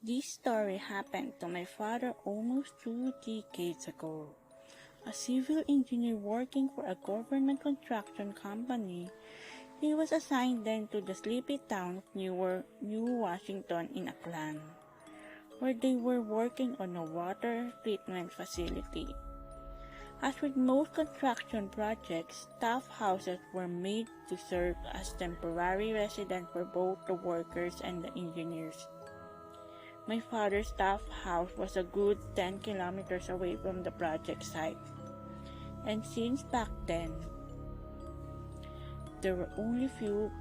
This story happened to my father almost 2 decades ago. A civil engineer working for a government construction company, he was assigned then to the sleepy town of New Washington in Aklan, where they were working on a water treatment facility. As with most construction projects, staff houses were made to serve as temporary residence for both the workers and the engineers. My father's staff house was a good 10 kilometers away from the project site. And since back then, there were only few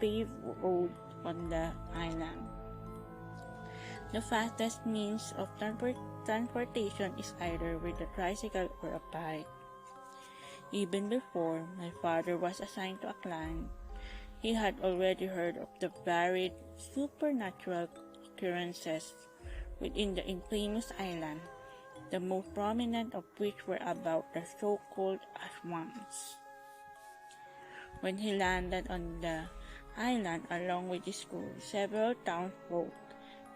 paved roads on the island. The fastest means of transportation is either with a tricycle or a bike. Even before my father was assigned to Aklan, he had already heard of the varied supernatural occurrences within the infamous island, the most prominent of which were about the so-called Aswangs. When he landed on the island along with his crew, several townsfolk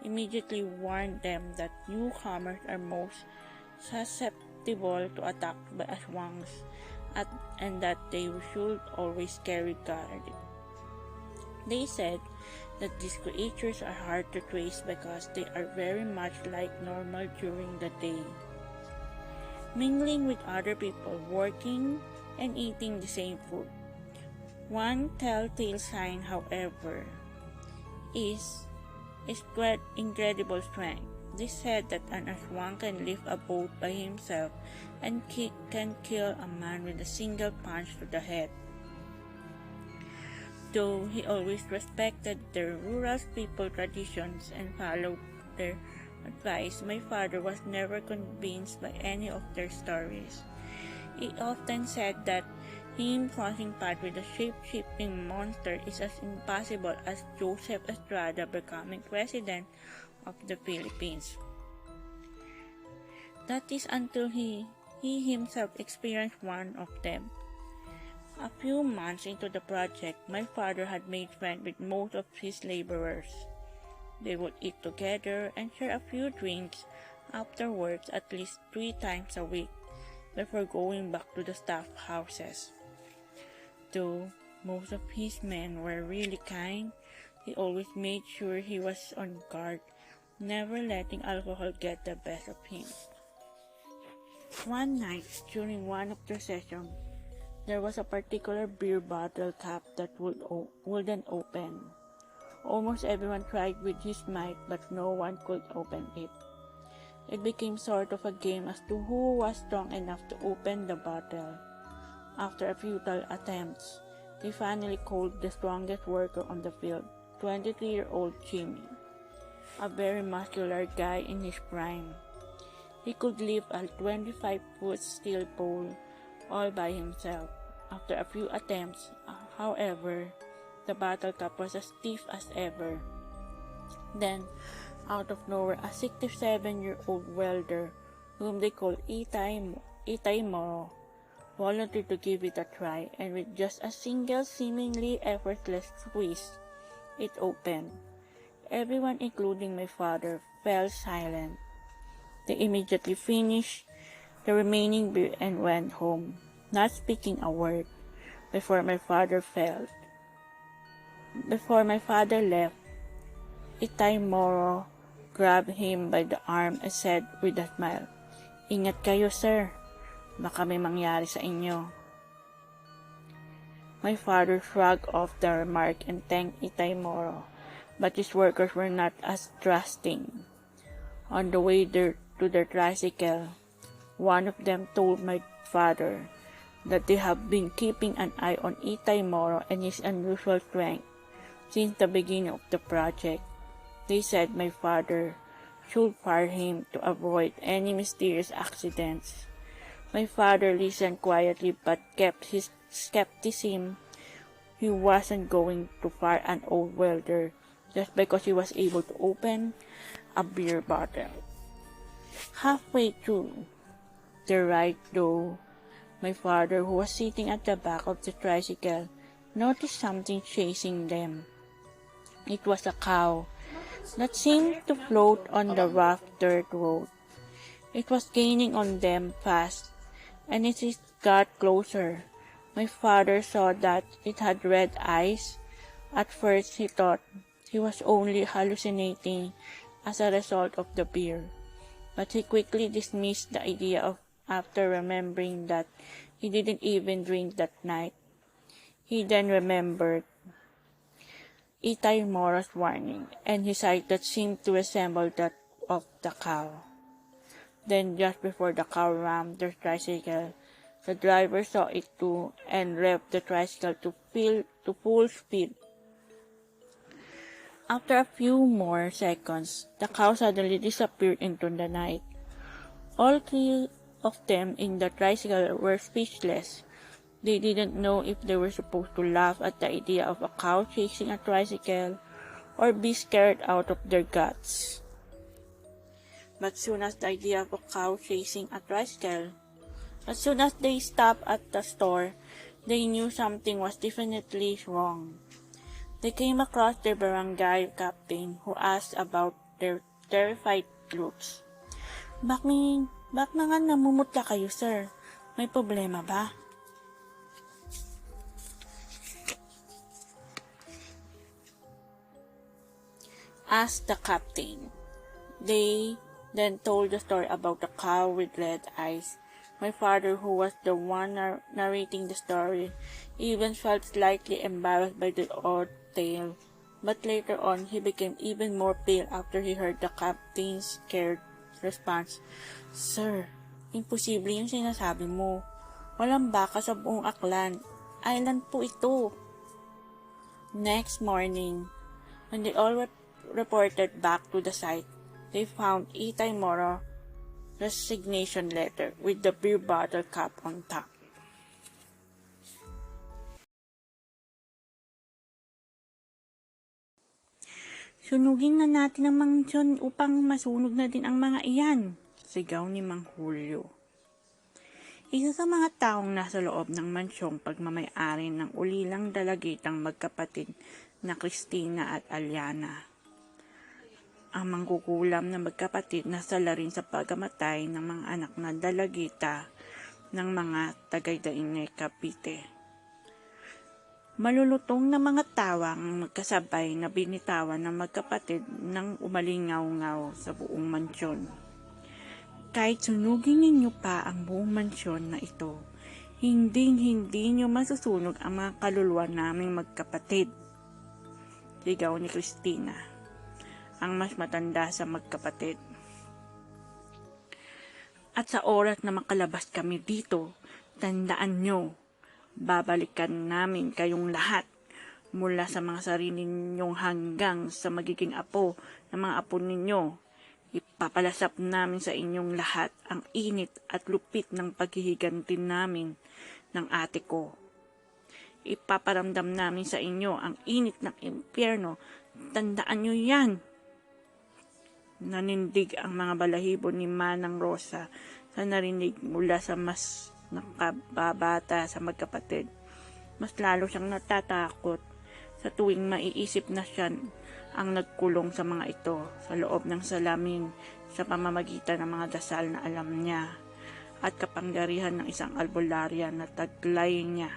immediately warned them that newcomers are most susceptible to attack by Aswangs and that they should always carry guard. They said that these creatures are hard to trace because they are very much like normal during the day, mingling with other people, working and eating the same food. One telltale sign, however, is incredible strength. They said that an Aswang can lift a boat by himself and can kill a man with a single punch to the head. Though he always respected the rural people traditions and followed their advice, my father was never convinced by any of their stories. He often said that him crossing paths with a shape-shifting monster is as impossible as Joseph Estrada becoming president of the Philippines. That is until he himself experienced one of them. A few months into the project, my father had made friends with most of his laborers. They would eat together and share a few drinks afterwards at least 3 times a week before going back to the staff houses. Though most of his men were really kind, he always made sure he was on guard, never letting alcohol get the best of him. One night, during one of their sessions, there was a particular beer bottle cap that wouldn't open. Almost everyone tried with his might, but no one could open it. It became sort of a game as to who was strong enough to open the bottle. After a futile attempts, they finally called the strongest worker on the field, 23-year-old Jimmy, a very muscular guy in his prime. He could lift a 25-foot steel pole all by himself. After a few attempts, however, the bottle cap was as stiff as ever. Then, out of nowhere, a 67-year-old welder, whom they called Itay Moro, volunteered to give it a try, and with just a single seemingly effortless squeeze, it opened. Everyone, including my father, fell silent. They immediately finished the remaining beer and went home, not speaking a word. Before my father left, Itay Moro grabbed him by the arm and said with a smile, "Ingat kayo, sir. Baka may mangyari sa inyo." My father shrugged off the remark and thanked Itay Moro, but his workers were not as trusting. On the way to their tricycle, one of them told my father that they have been keeping an eye on Itay Moro and his unusual strength since the beginning of the project. They said my father should fire him to avoid any mysterious accidents. My father listened quietly but kept his skepticism. He wasn't going to fire an old welder just because he was able to open a beer bottle. Halfway through the ride, though, my father, who was sitting at the back of the tricycle, noticed something chasing them. It was a cow that seemed to float on the rough dirt road. It was gaining on them fast, and as it got closer, my father saw that it had red eyes. At first he thought he was only hallucinating as a result of the beer, but he quickly dismissed the idea of after remembering that he didn't even drink that night. He then remembered Itay Mora's warning, and his sight that seemed to resemble that of the cow. Then, just before the cow rammed their tricycle, the driver saw it too and revved the tricycle to full speed. After a few more seconds, the cow suddenly disappeared into the night. All three of them in the tricycle were speechless. They didn't know if they were supposed to laugh at the idea of a cow chasing a tricycle or be scared out of their guts. But soon as the idea of a cow chasing a tricycle, as soon as they stopped at the store, they knew something was definitely wrong. They came across their barangay captain who asked about their terrified looks. Bak na nga namumutla kayo, sir. May problema ba? Asked the captain. They then told the story about the cow with red eyes. My father, who was the one narrating the story, even felt slightly embarrassed by the odd tale, but later on he became even more pale after he heard the captain's scared response. Sir, imposible yung sinasabi mo. Walang baka sa buong Aklan. Island po ito. Next morning, when they all reported back to the site, they found Itay Mora resignation letter with the beer bottle cap on top. Sunugin na natin ang mansyon upang masunog na din ang mga iyan, sigaw ni Mang Julio. Isa sa mga taong nasa loob ng mansyong pagmamay-ari ng ulilang dalagitang magkapatid na Cristina at Aliana. Ang mangkukulam na magkapatid na sala rin sa pagkamatay ng mga anak na dalagita ng mga Tagaytay, Cavite. Malulutong na mga tawa ang magkasabay na binitawan ng magkapatid nang umalingaw-ngaw sa buong mansyon. Kahit sunugin ninyo pa ang buong mansyon na ito, hindi nyo masusunog ang mga kaluluwa naming magkapatid. Ligaw ni Cristina, ang mas matanda sa magkapatid. At sa oras na makalabas kami dito, tandaan nyo, babalikan namin kayong lahat mula sa mga sarili ninyong hanggang sa magiging apo ng mga apo ninyo. Ipapalasap namin sa inyong lahat ang init at lupit ng paghihiganti namin ng ate ko. Ipaparamdam namin sa inyo ang init ng impyerno. Tandaan nyo yan. Nanindig ang mga balahibo ni Manang Rosa sa narinig mula sa mas nakababata sa magkapatid. Mas lalo siyang natatakot sa tuwing maiisip na siya ang nagkulong sa mga ito sa loob ng salamin sa pamamagitan ng mga dasal na alam niya at kapangyarihan ng isang albularya na taglay niya.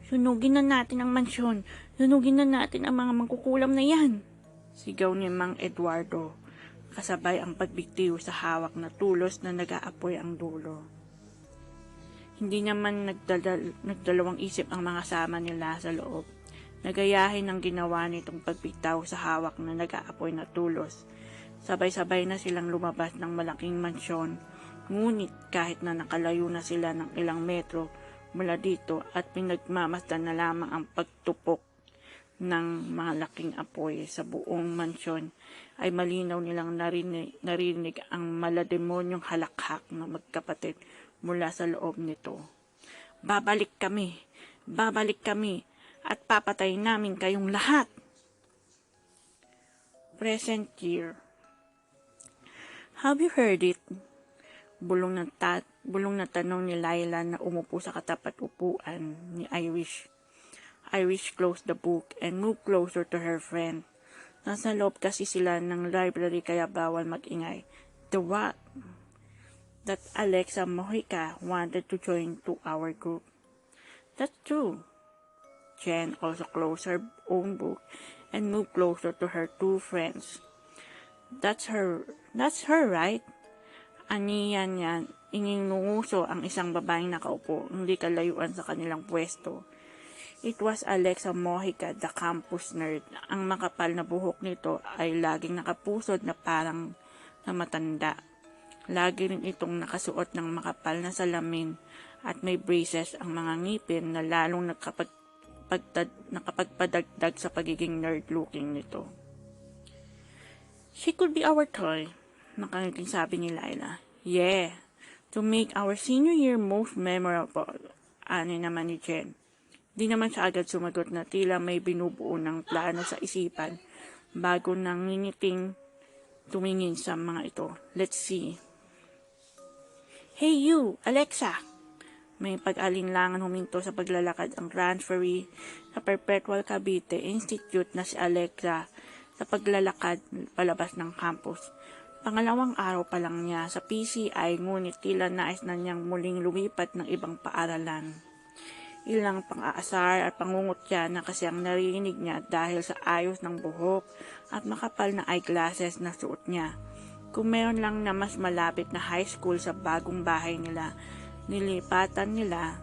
Sunugin na natin ang mansyon. Sunugin na natin ang mga mangkukulam na yan. Sigaw ni Mang Eduardo, kasabay ang pagbitiw sa hawak na tulos na nag-aapoy ang dulo. Hindi naman nagdalawang isip ang mga sama nila sa loob. Nagayahin ang ginawa nitong pagbitaw sa hawak na nag-aapoy na tulos. Sabay-sabay na silang lumabas ng malaking mansyon, ngunit kahit na nakalayo na sila ng ilang metro mula dito at pinagmamasdan na lamang ang pagtupok ng malaking apoy sa buong mansyon, ay malinaw nilang narinig ang malademonyong halakhak na magkapatid mula sa loob nito. Babalik kami, at papatay namin kayong lahat. Present year. Have you heard it? Bulong na tanong ni Laila na umupo sa katapat upuan ni Irish. Irish closed the book and moved closer to her friend. Nasa loob kasi sila ng library kaya bawal mag-ingay. The what? That Alexa Mojica wanted to join to our group. That's true. Jen also closed her own book and moved closer to her two friends. That's her, right? Aniya niyan, ininunguso ang isang babaeng nakaupo, hindi kalayuan sa kanilang pwesto. It was Alexa Mojica, the campus nerd. Ang makapal na buhok nito ay laging nakapusod na parang na matanda. Lagi rin itong nakasuot ng makapal na salamin at may braces ang mga ngipin na lalong nakapagpadagdag sa pagiging nerd-looking nito. She could be our toy, nakangiting sabi ni Laila. Yeah, to make our senior year most memorable, ani naman ni Jen. Di naman siya agad sumagot na tila may binubuo ng plano sa isipan bago nangingiting tumingin sa mga ito. Let's see. Hey you, Alexa! May pag-alinlangan huminto sa paglalakad ang transferee sa Perpetual Cavite Institute na si Alexa sa paglalakad palabas ng campus. Pangalawang araw pa lang niya sa PCI ngunit tila nais na niyang muling lumipat ng ibang paaralan. Ilang pang-aasar at pangungutya na kasi ang narinig niya dahil sa ayos ng buhok at makapal na eyeglasses na suot niya. Kung meron lang na mas malapit na high school sa bagong bahay nila, nilipatan nila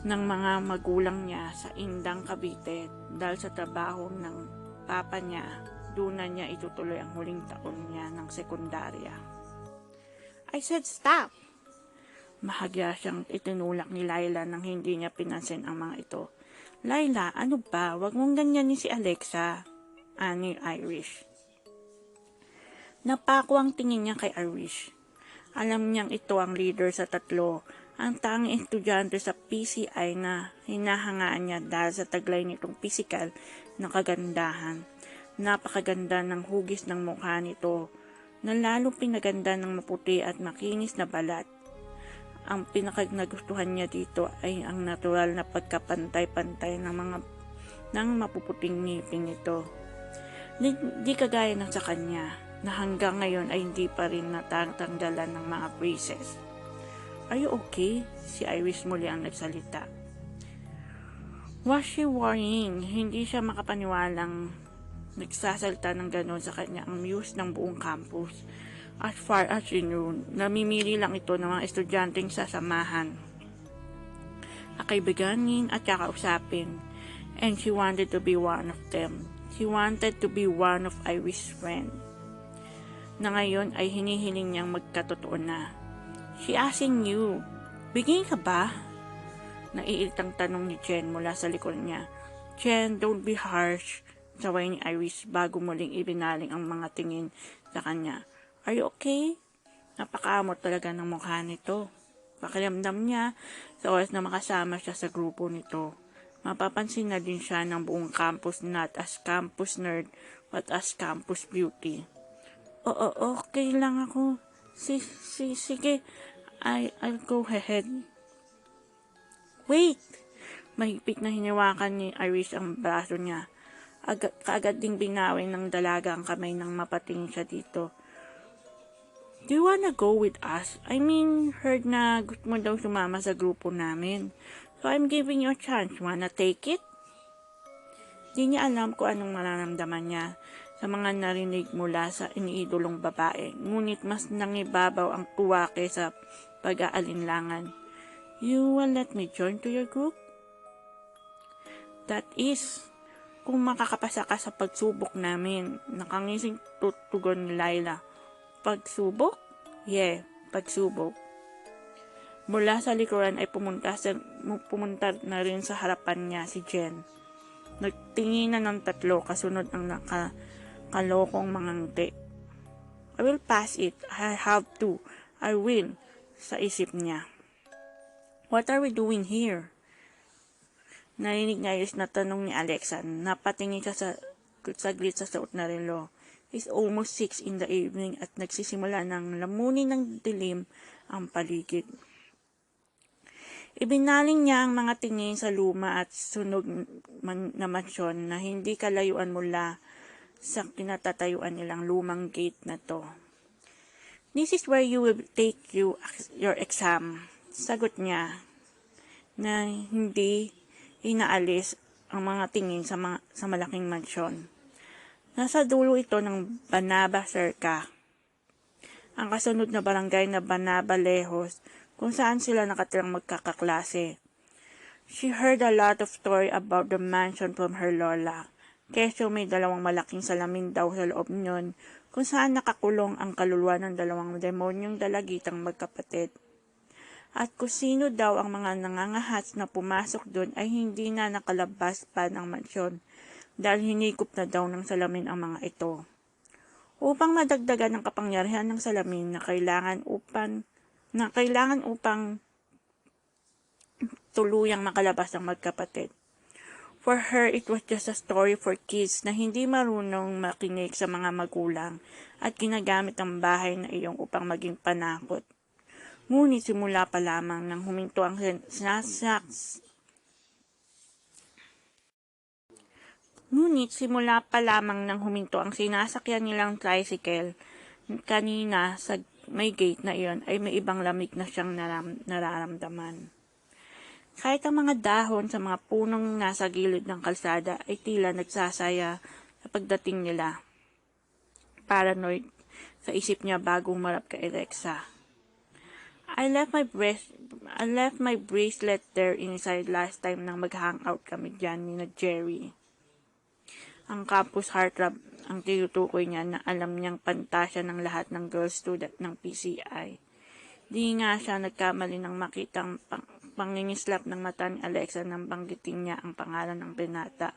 ng mga magulang niya sa Indang, Cavite dahil sa trabaho ng papa niya. Doon na niya itutuloy ang huling taon niya ng sekundarya. I said stop! Mahagya siyang itinulak ni Laila nang hindi niya pinansin ang mga ito. Laila, ano ba? Huwag mong ganyanin si Alexa. Ani Irish. Napako ang tingin niya kay Irish. Alam niyang ito ang leader sa tatlo, ang tanging estudyante sa PCI na hinahangaan niya dahil sa taglay nitong pisikal na kagandahan. Napakaganda ng hugis ng mukha nito, na lalong pinaganda ng maputi at makinis na balat. Ang pinakanagustuhan niya dito ay ang natural na pagkapantay-pantay ng mapuputing ngipin nito. Di kagaya ng sa kanya, na hanggang ngayon ay hindi pa rin natatanggalan ng mga braces. Are you okay? Si Iris muli ang nagsalita. Was she worrying? Hindi siya makapaniwalang nagsasalita ng gano'n sa kanya ang muse ng buong campus. As far as she knew, namimili lang ito ng mga estudyanteng sasamahan, akaibiganin at kakausapin. And she wanted to be one of them. She wanted to be one of Iris' friends, na ngayon ay hinihiling niyang magkatotoo na. She asking you, bigay ka ba? Naiitang tanong ni Jen mula sa likod niya. Jen, don't be harsh, saway ni Iris bago muling ibinaling ang mga tingin sa kanya. Are you okay? Napakaamot talaga ng mukha nito. Pakiramdam niya sa oras na makasama siya sa grupo nito. Mapapansin na din siya ng buong campus, not as campus nerd but as campus beauty. Oo, okay lang ako. Sige. I'll go ahead. Wait! Mahigpit na hinawakan ni Iris ang braso niya. Kaagad ding binawin ng dalaga ang kamay nang mapatingin siya dito. Do you wanna go with us? I mean, heard na gusto mo daw sumama sa grupo namin. So I'm giving you a chance. Wanna take it? Di niya alam kung anong mararamdaman niya sa mga narinig mula sa iniidolong babae, ngunit mas nangibabaw ang tuwa kaysa pag-aalinlangan. You will let me join to your group? That is, kung makakapasa ka sa pagsubok namin, nakangising tutugon ni Laila. Pagsubok? Yeah, pagsubok. Mula sa likuran ay pumunta na rin sa harapan niya si Jen. Nagtinginan ng tatlo kasunod ang kalokong mga ngiti. I will pass it. I have to. I will. Sa isip niya. What are we doing here? Narinig niya na tanong ni Alexa. Napatingin siya saglit sa suot na relo. It's almost 6 in the evening at nagsisimula ng lamunin ng dilim ang paligid. Ibinaling niya ang mga tingin sa luma at sunog na mansyon na hindi kalayuan mula sa kinatatayuan nilang lumang gate na to. This is where you will take your exam. Sagot niya na hindi inaalis ang mga tingin sa malaking mansyon. Nasa dulo ito ng Banaba Cerca, ang kasunod na barangay na Banaba Lejos, kung saan sila nakatirang magkakaklase. She heard a lot of story about the mansion from her lola. Kesyo may dalawang malaking salamin daw sa loob niyon, kung saan nakakulong ang kaluluwa ng dalawang demonyong dalagitang magkapatid. At kung sino daw ang mga nangangahas na pumasok doon ay hindi na nakalabas pa ng mansyon dahil hinikop na daw ng salamin ang mga ito. Upang madagdagan ang kapangyarihan ng salamin na kailangan upang tuluyang makalabas ang magkapatid. For her, it was just a story for kids na hindi marunong makinig sa mga magulang at ginagamit ang bahay na iyong upang maging panakot. Ngunit simula pa lamang nang huminto ang sinasakyan nilang tricycle kanina sa may gate na iyon ay may ibang lamig na siyang nararamdaman. Kahit ang mga dahon sa mga punong nasa gilid ng kalsada ay tila nagsasaya sa pagdating nila. Paranoid sa isip niya bago humarap kay Alexa. I left my bracelet there inside last time nang mag-hangout kami dyan ni na Jerry. Ang campus heartthrob ang tinutukoy niya na alam niyang pantasya ng lahat ng girl student ng PCI. Di nga siya nagkamali ng makitang pangingislap ng mata ni Alexa nang banggitin niya ang pangalan ng binata.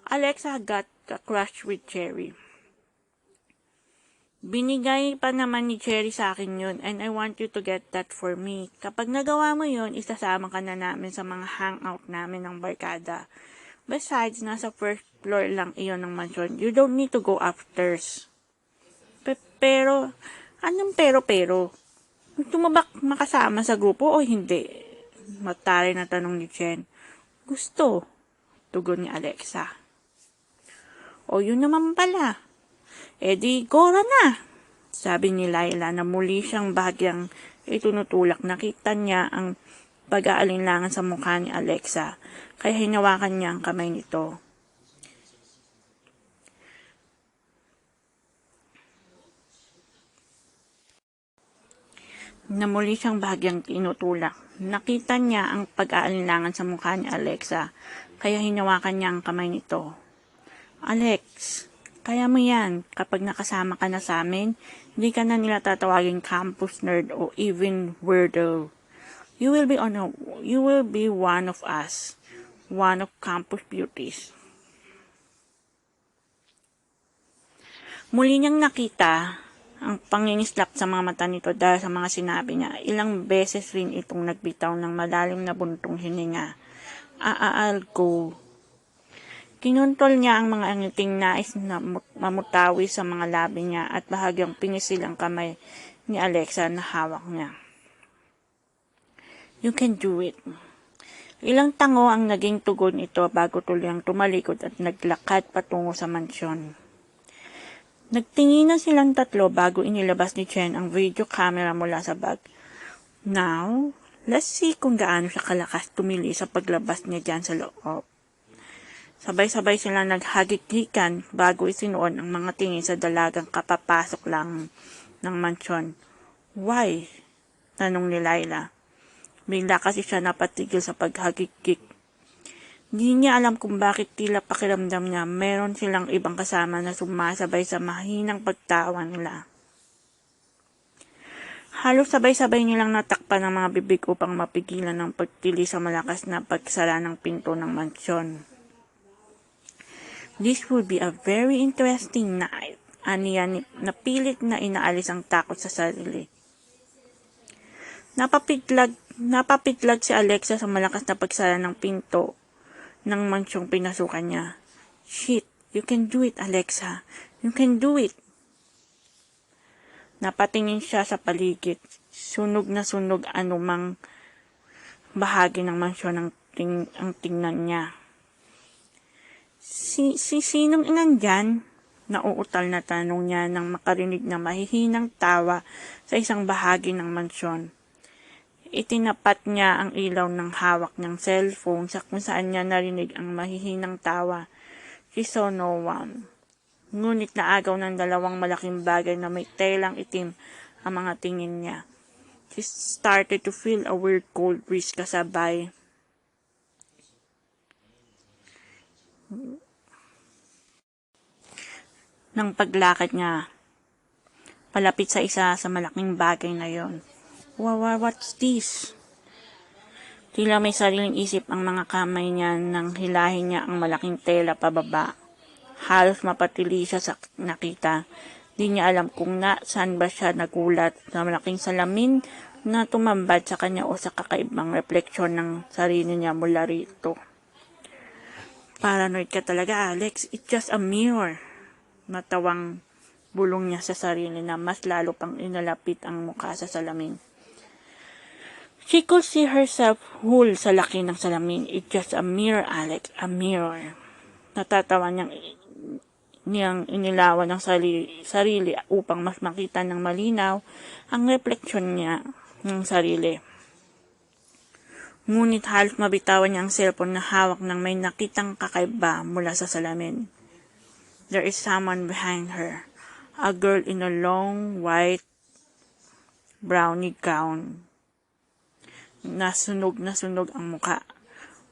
Alexa got a crush with Jerry. Binigay pa naman ni Jerry sa akin yun and I want you to get that for me. Kapag nagawa mo yun, isasama ka na namin sa mga hangout namin ng barkada. Besides, nasa first floor lang iyon ng mansion. You don't need to go upstairs. Pero, anong pero? Gusto mo ba makasama sa grupo o hindi? Mataray na tanong ni Jen. Gusto, tugon ni Alexa. O yun naman pala. E di, Gora na, sabi ni Laila na muli siyang bahagyang itunutulak. Nakita niya ang pag-aalinlangan sa mukha ni Alexa, kaya hinawakan niya ang kamay nito. Na muli siyang bahagyang tinutulak. Nakita niya ang pag-aalinlangan sa mukha ni Alexa, kaya hinawakan niya ang kamay nito. Alex, kaya mo yan, kapag nakasama ka na sa amin, hindi ka na nila tatawagin campus nerd o even weirdo. You will be one of us, one of campus beauties. Muli niyang nakita ang pangingislap sa mga mata nito dahil sa mga sinabi niya. Ilang beses rin itong nagbitaw ng malalim na buntong hininga. I'll go. Kinuntol niya ang mga ngiting nais na mamutawi sa mga labi niya at bahagyang pinisil ang kamay ni Alexa na hawak niya. You can do it. Ilang tango ang naging tugon ito bago tuluyang tumalikod at naglakad patungo sa mansyon. Nagtinginan silang tatlo bago inilabas ni Chen ang video camera mula sa bag. Now, let's see kung gaano siya kalakas tumili sa paglabas niya dyan sa loob. Sabay-sabay silang naghagigikan bago isinuon ang mga tingin sa dalagang kapapasok lang ng mansyon. Why? Tanong ni Laila. Bigla kasi siya napatigil sa paghagigik. Hindi niya alam kung bakit tila pakiramdam niya meron silang ibang kasama na sumasabay sa mahinang pagtawa nila. Halos sabay-sabay nilang natakpan ang mga bibig upang mapigilan ang pagtili sa malakas na pagsara ng pinto ng mansyon. This will be a very interesting night, aniya na pilit na inaalis ang takot sa sarili. Napapitlag si Alexa sa malakas na pagsara ng pinto ng mansyong pinasukan niya. Shit, you can do it, Alexa. You can do it. Napatingin siya sa paligid. Sunog na sunog anumang bahagi ng mansyon ang tingnan niya. Sinong nandyan? Nauutal na tanong niya nang makarinig na mahihinang tawa sa isang bahagi ng mansyon. Itinapat niya ang ilaw ng hawak niyang cellphone sa kung saan niya narinig ang mahihinang tawa. She saw no one. Ngunit naagaw ng dalawang malaking bagay na may telang itim ang mga tingin niya. She started to feel a weird cold breeze kasabay ng paglakad niya palapit sa isa sa malaking bagay na yon. Wow, what's this? Tila may sariling isip ang mga kamay niya nang hilahin niya ang malaking tela pababa. Halos mapatili siya sa nakita. Di niya alam kung saan ba siya nagulat sa malaking salamin na tumambad sa kanya o sa kakaibang refleksyon ng sarili niya mula rito. Paranoid ka talaga, Alex. It's just a mirror. Matawang bulong niya sa sarili na mas lalo pang inalapit ang mukha sa salamin. She could see herself whole sa laki ng salamin. It's just a mirror, Alex. A mirror. Natatawa niyang inilawan ng sarili upang mas makita ng malinaw ang refleksyon niya ng sarili. Ngunit halos mabitawan niya ang cellphone na hawak nang may nakitang kakaiba mula sa salamin. There is someone behind her. A girl in a long white brownie gown. Nasunog ang muka.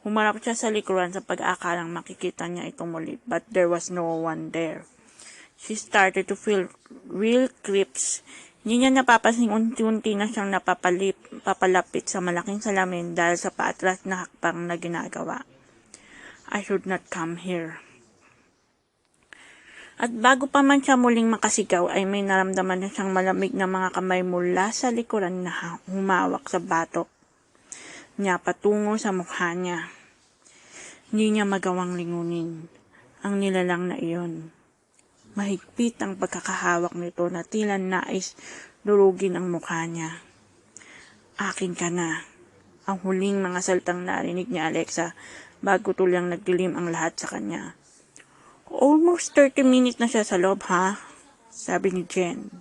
Humarap siya sa likuran sa pag-aakalang makikita niya ito muli, but there was no one there. She started to feel real creeps. Hindi niya napapansin unti-unti na siyang papalapit sa malaking salamin dahil sa paatras na hakbang na ginagawa. I should not come here. At bago pa man siya muling makasigaw ay may naramdaman na siyang malamig na mga kamay mula sa likuran na humawak sa batok niya patungo sa mukha niya. Hindi niya magawang lingunin ang nilalang na iyon. Mahigpit ang pagkakahawak nito na tila nais durugin ang mukha niya. Akin ka na. Ang huling mga salitang narinig ni Alexa bago tulyang nagdilim ang lahat sa kanya. Almost 30 minutes na siya sa loob, ha? Sabi ni Jen.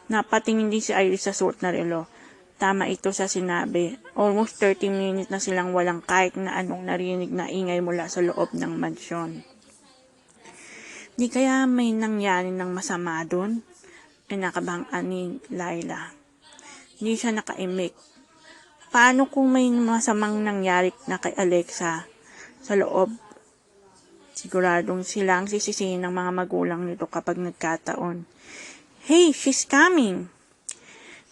Napatingin din si Iris sa suot na relo. Tama ito sa sinabi. Almost 30 minutes na silang walang kahit na anong narinig na ingay mula sa loob ng mansyon. Di kaya may nangyari ng masama doon? Pinakabang-an ni Laila. Hindi siya nakaimik. Paano kung may masamang nangyari na kay Alexa sa loob? Siguradong silang sisisihin ng mga magulang nito kapag nagkataon. Hey, she's coming!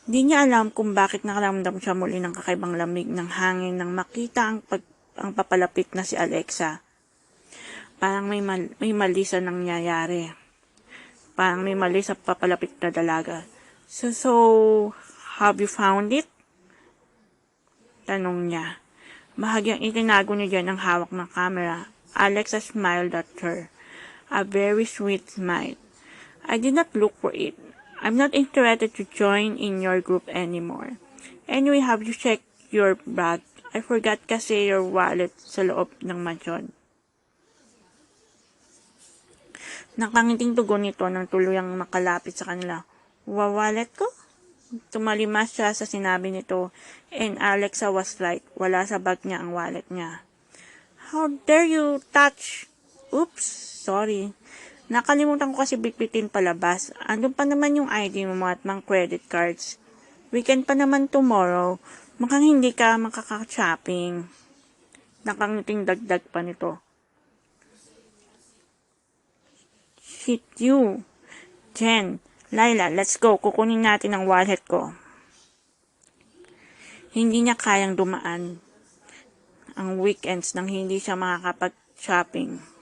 Di niya alam kung bakit nakaramdam siya muli ng kakaibang lamig ng hangin nang makita ang papalapit na si Alexa. Parang may mali sa nangyayari. Parang may mali sa papalapit na dalaga. So, have you found it? Tanong niya. Bahagyang itinago niya dyan ang hawak ng camera. Alexa smiled at her. A very sweet smile. I did not look for it. I'm not interested to join in your group anymore. Anyway, have you checked your bag? I forgot kasi your wallet sa loob ng mansyon. Nakangiting tugon nito nang tuluyang makalapit sa kanila. Wallet ko? Tumalimas siya sa sinabi nito, and Alexa was right. Wala sa bag niya ang wallet niya. How dare you touch? Oops, sorry. Nakalimutan ko kasi bitbitin palabas. Andun pa naman yung ID mo at mga credit cards. Weekend pa naman tomorrow. Mukhang hindi ka makaka-shopping. Nakangiting dagdag pa nito. Shit you. Jen, Laila, let's go. Kukunin natin ang wallet ko. Hindi niya kayang dumaan ang weekends nang hindi siya makakapag-shopping.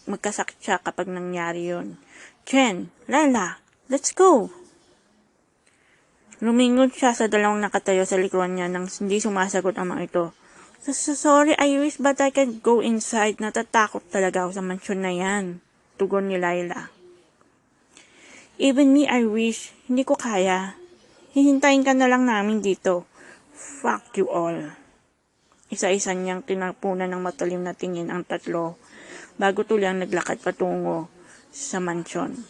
Magkasakit siya kapag nangyari yun. Jen, Laila, let's go. Lumingon siya sa dalawang nakatayo sa likuran niya nang hindi sumasagot ang mga ito. Sorry, Iris, but I can't go inside. Natatakot talaga ako sa mansyon na yan. Tugon ni Laila. Even me, I wish. Hindi ko kaya. Hihintayin ka na lang namin dito. Fuck you all. Isa-isa niyang tinapunan ng matalim na tingin ang tatlo. bago tuloy naglakad patungo sa mansyon.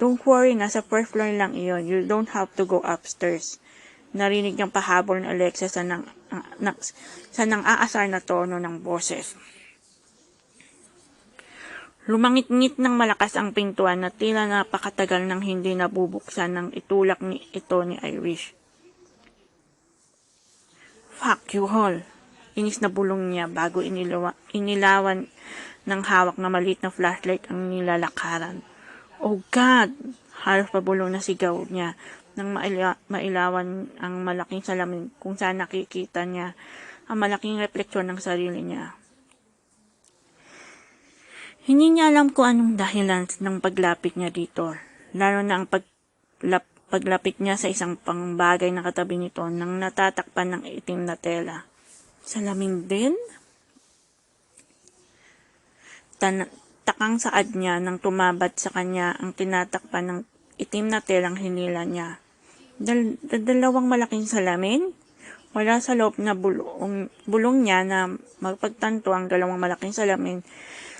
Don't worry, nasa first floor lang iyon. You don't have to go upstairs. Narinig niyang pahabol ni Alexa sa nang-aasar na tono ng boses. Lumangit-ngit ng malakas ang pintuan na tila napakatagal nang hindi nabubuksan ng itulak ito ni Irish. Fuck you all! Inis na bulong niya bago inilawan ng hawak na maliit na flashlight ang nilalakaran. Oh God! Halos pabulong na sigaw niya nang mailawan ang malaking salamin kung saan nakikita niya ang malaking refleksyon ng sarili niya. Hindi niya alam kung anong dahilan ng paglapit niya dito, lalo na ang paglapit niya sa isang pangbagay na katabi nito nang natatakpan ng itim na tela. Salamin din? Takang saad niya nang tumabad sa kanya ang tinatakpan ng itim na telang hinila niya. Dalawang malaking salamin? Wala sa loob na bulong niya na magpagtanto ang dalawang malaking salamin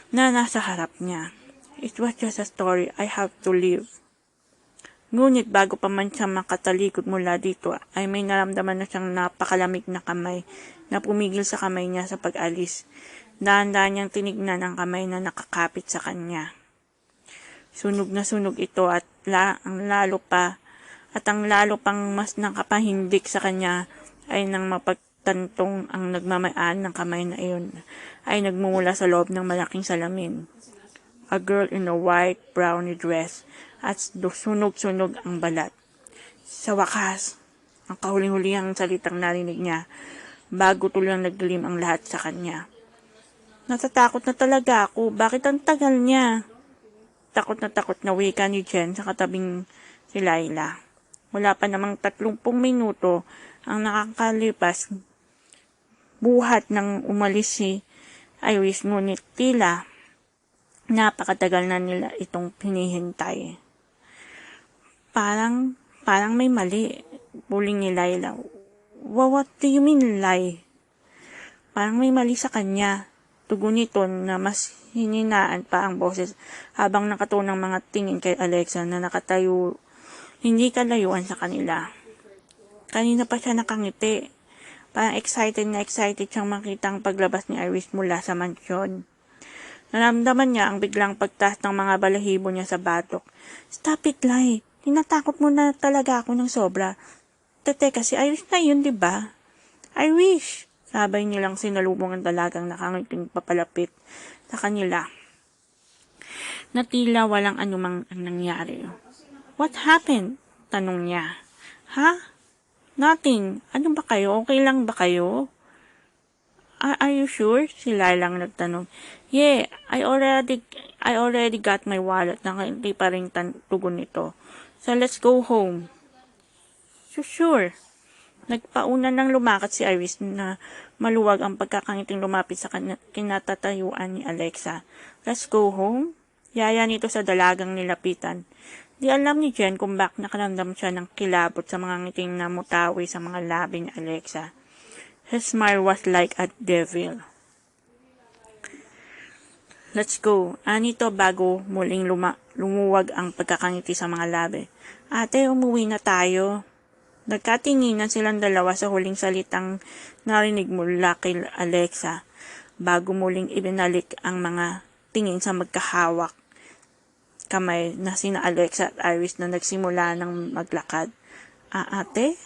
na nasa harap niya. It was just a story. I have to leave. Ngunit bago pa man siya makatalikod mula dito, ay may naramdaman na siyang napakalamig na kamay na pumigil sa kamay niya sa pag-alis. Dahan-dahan niyang tinignan ang kamay na nakakapit sa kanya. Sunog na sunog ito at ang lalo pang mas nakapahindik sa kanya ay nang mapagtantong ang nagmamayaan ng kamay na iyon ay nagmumula sa loob ng malaking salamin. A girl in a white brownie dress at sunog-sunog ang balat. Sa wakas, ang kahuling-hulihang salitang narinig niya bago tuloy nagdilim ang lahat sa kanya. Natatakot na talaga ako. Bakit ang tagal niya? Takot na wika ni Jen sa katabing si Layla. Wala pa namang 30 minuto ang nakakalipas buhat nang umalis si Iris, ngunit tila napakatagal na nila itong hinihintay. Parang may mali, buling ni Layla. What do you mean, Lay? Parang may mali sa kanya. Tugon nito na mas hininaan pa ang boses habang nakatunang mga tingin kay Alexa na nakatayo hindi kalayuan sa kanila. Kanina pa siya nakangiti. Parang excited siyang makita ang paglabas ni Iris mula sa mansyon. Naramdaman niya ang biglang pagtaas ng mga balahibo niya sa batok. Stop it, Lai. Tinatakot mo na talaga ako ng sobra. Teka, si Iris na yun, diba? Irish! Sabay nilang sinalubong ang dalagang nakangiting papalapit sa kanila. Na tila walang anumang nangyari. What happened? Tanong niya. Ha? Nothing. Ano ba kayo? Okay lang ba kayo? Are you sure? Si Lailang nagtanong. Yeah, I already got my wallet. Nakangiti pa rin tugon nito. So let's go home. Sure. Nagpauna nang lumakat si Iris na maluwag ang pagkakangiting lumapit sa kinatatayuan ni Alexa. Let's go home? Yaya nito sa dalagang nilapitan. Di alam ni Jen kung bakit nakaramdam siya ng kilabot sa mga ngiting na mutawi sa mga labi ni Alexa. Her smile was like a devil. Let's go. Anito bago muling lumuwag ang pagkakangiti sa mga labi. Ate, umuwi na tayo. Nagkatinginan silang dalawa sa huling salitang narinig mula kay Alexa bago muling ibinalik ang mga tingin sa magkahawak kamay na sina Alexa at Iris na nagsimula ng maglakad. Ate?